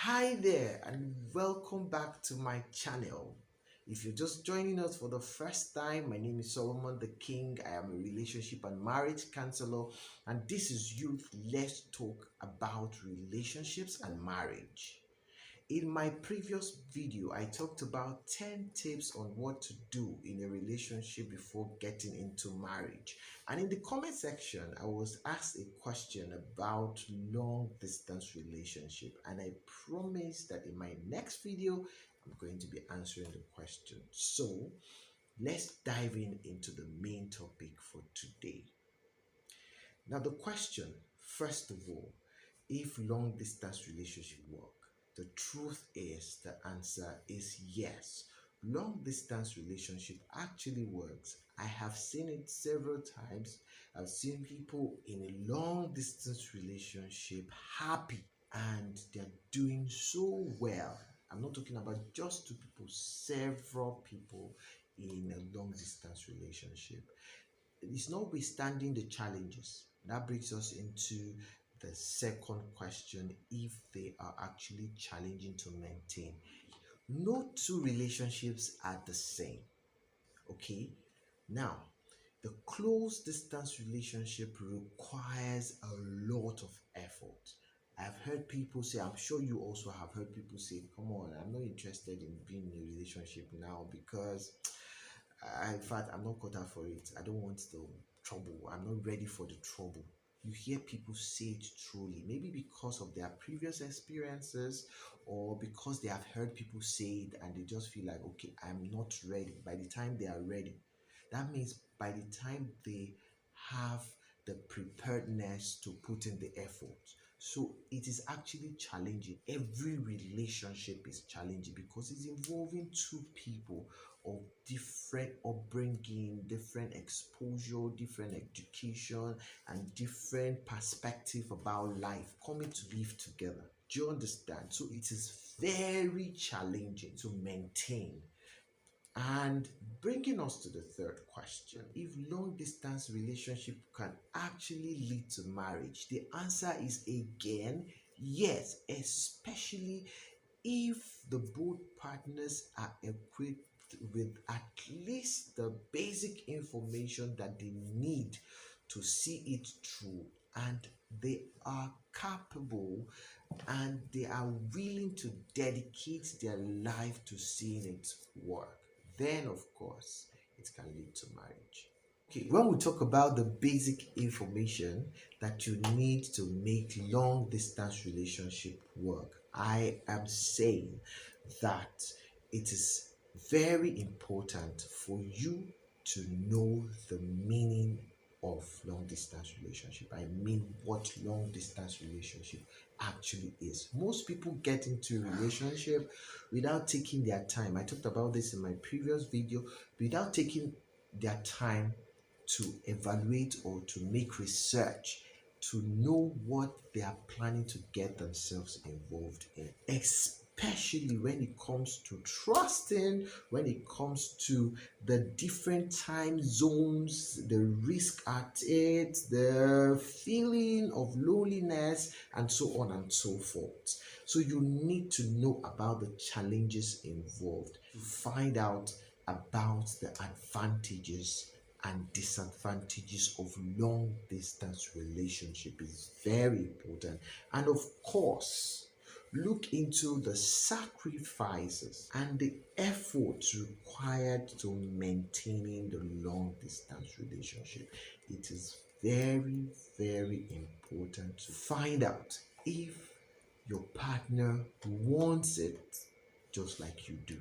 Hi there, and welcome back to my channel. If you're just joining us for the first time, my name is Solomon the King. I am a relationship and marriage counselor, and this is Youth Let's Talk About Relationships and Marriage. In my previous video, I talked about 10 tips on what to do in a relationship before getting into marriage. And in the comment section, I was asked a question about long distance relationship. And I promised that in my next video, I'm going to be answering the question. So let's dive into the main topic for today. Now, the question, first of all, if long distance relationship work? The truth is the answer is yes. Long distance relationship actually works. I have seen it several times. I've seen people in a long distance relationship happy and they're doing so well. I'm not talking about just two people, several people in a long distance relationship. It's notwithstanding the challenges. That brings us into the second question, if they are actually challenging to maintain. No two relationships are the same. Okay. Now, the close distance relationship requires a lot of effort. I've heard people say, I'm sure you also have heard people say, come on, I'm not interested in being in a relationship now because in fact, I'm not cut out for it. I don't want the trouble. I'm not ready for the trouble. You hear people say it truly, maybe because of their previous experiences or because they have heard people say it and they just feel like, okay, I'm not ready. By the time they are ready, that means by the time they have the preparedness to put in the effort. So it is actually challenging. Every relationship is challenging because it's involving two people of different upbringing, different exposure, different education, and different perspective about life coming to live together. Do you understand? So it is very challenging to maintain. And bringing us to the third question, if long distance relationship can actually lead to marriage, the answer is again yes, especially if the both partners are equipped with at least the basic information that they need to see it through, and they are capable and they are willing to dedicate their life to seeing it work, then of course it can lead to marriage. Okay, when we talk about the basic information that you need to make long distance relationship work, I am saying that it is very important for you to know the meaning of long distance relationship. I mean what long distance relationship actually is. Most people get into a relationship without taking their time. I talked about this in my previous video. Without taking their time to evaluate or to make research to know what they are planning to get themselves involved in, especially when it comes to trusting, when it comes to the different time zones, the risk at it, the feeling of loneliness, and so on and so forth. So you need to know about the challenges involved to find out about the advantages and disadvantages of long distance relationship is very important. And of course, look into the sacrifices and the efforts required to maintaining the long distance relationship. It is very, very important to find out if your partner wants it just like you do.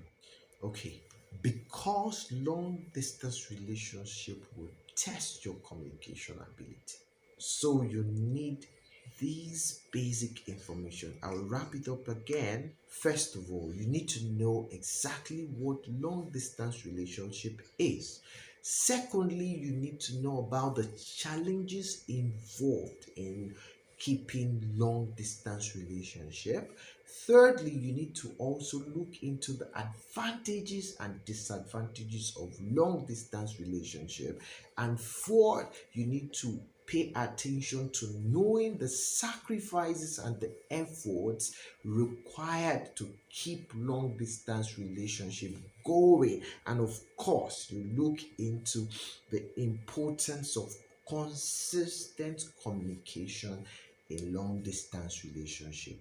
Okay, because long distance relationship will test your communication ability. So you need these basic information. I'll wrap it up again. First of all, you need to know exactly what long distance relationship is. Secondly, you need to know about the challenges involved in keeping long distance relationship. Thirdly, you need to also look into the advantages and disadvantages of long distance relationship. And fourth, you need to pay attention to knowing the sacrifices and the efforts required to keep long distance relationship going. And of course, you look into the importance of consistent communication in long distance relationship.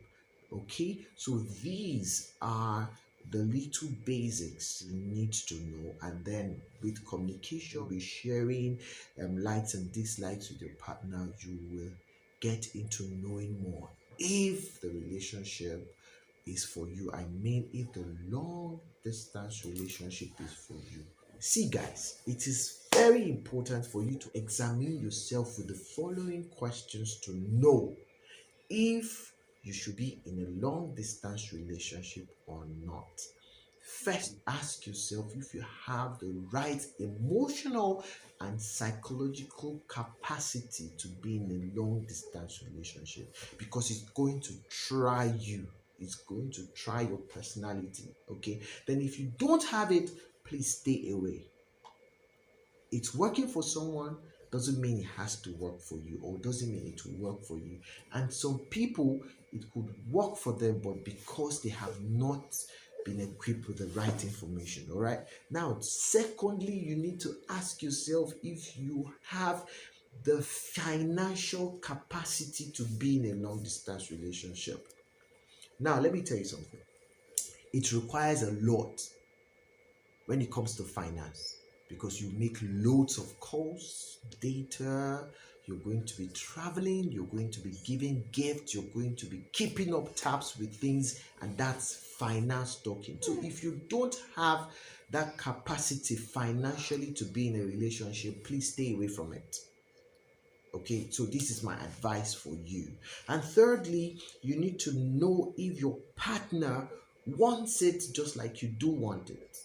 Okay, so these are the little basics you need to know. And then with communication, with sharing likes and dislikes with your partner, you will get into knowing more if the relationship is for you. I mean, if the long distance relationship is for you. See, guys, it is very important for you to examine yourself with the following questions to know if you should be in a long distance relationship or not. First, ask yourself if you have the right emotional and psychological capacity to be in a long distance relationship, because it's going to try you, it's going to try your personality. Okay, then if you don't have it, please stay away. It's working for someone doesn't mean it has to work for you, or doesn't mean it will work for you. And some people, it could work for them, but because they have not been equipped with the right information. All right, now secondly, you need to ask yourself if you have the financial capacity to be in a long distance relationship. Now let me tell you something, it requires a lot when it comes to finance, because you make loads of calls, data, you're going to be traveling, you're going to be giving gifts, you're going to be keeping up tabs with things, and that's finance talking. So if you don't have that capacity financially to be in a relationship, please stay away from it. Okay, so this is my advice for you. And thirdly, you need to know if your partner wants it just like you do want it.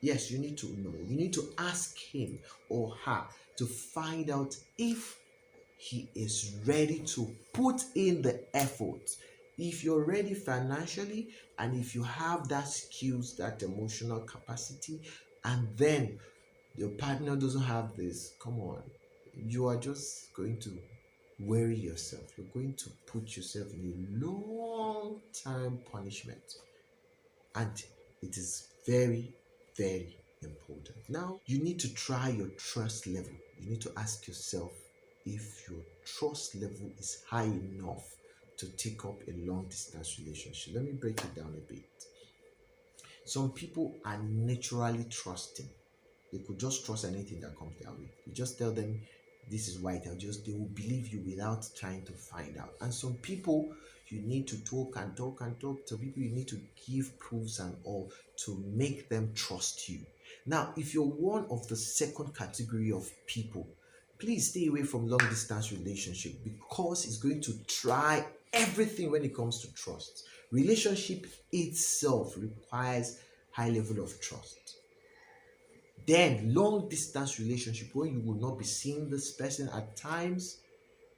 Yes, you need to know. You need to ask him or her to find out if he is ready to put in the effort. If you're ready financially, and if you have that skills, that emotional capacity, and then your partner doesn't have this, come on, you are just going to worry yourself. You're going to put yourself in a long time punishment. And it is very, very important. Now, you need to try your trust level. You need to ask yourself if your trust level is high enough to take up a long distance relationship. Let me break it down a bit. Some people are naturally trusting. They could just trust anything that comes their way. You just tell them this is white, they will believe you without trying to find out. And some people, you need to talk and talk and talk to people. You need to give proofs and all to make them trust you. Now, if you're one of the second category of people, please stay away from long distance relationship, because it's going to try everything when it comes to trust. Relationship itself requires high level of trust. Then long distance relationship, when you will not be seeing this person at times,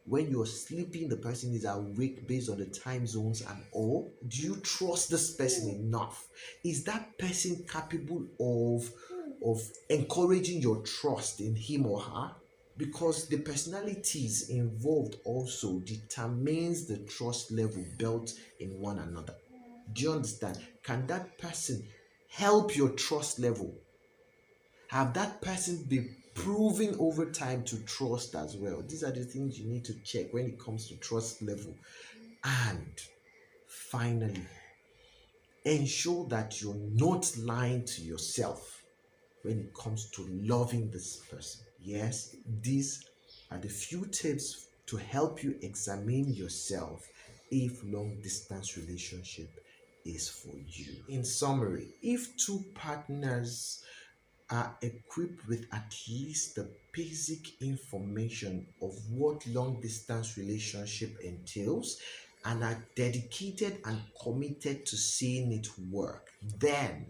when you're sleeping the person is awake based on the time zones and all. Do you trust this person enough? Is that person capable of encouraging your trust in him or her? Because the personalities involved also determines the trust level built in one another. Do you understand? Can that person help your trust level? Have that person been proving over time to trust as well? These are the things you need to check when it comes to trust level. And finally, ensure that you're not lying to yourself when it comes to loving this person. Yes, these are the few tips to help you examine yourself if long distance relationship is for you. In summary, if two partners are equipped with at least the basic information of what long distance relationship entails and are dedicated and committed to seeing it work, then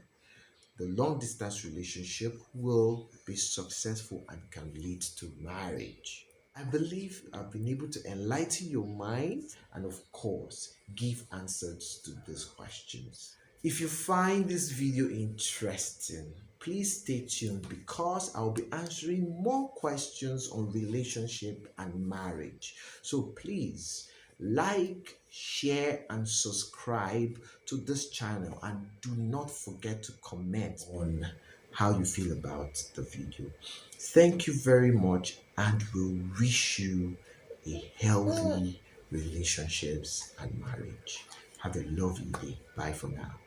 the long distance relationship will be successful and can lead to marriage. I believe I've been able to enlighten your mind and, of course, give answers to these questions. If you find this video interesting, Please stay tuned because I'll be answering more questions on relationship and marriage. So please like, share, and subscribe to this channel, and do not forget to comment on how you feel about the video. Thank you very much, and we'll wish you a healthy relationships and marriage. Have a lovely day. Bye for now.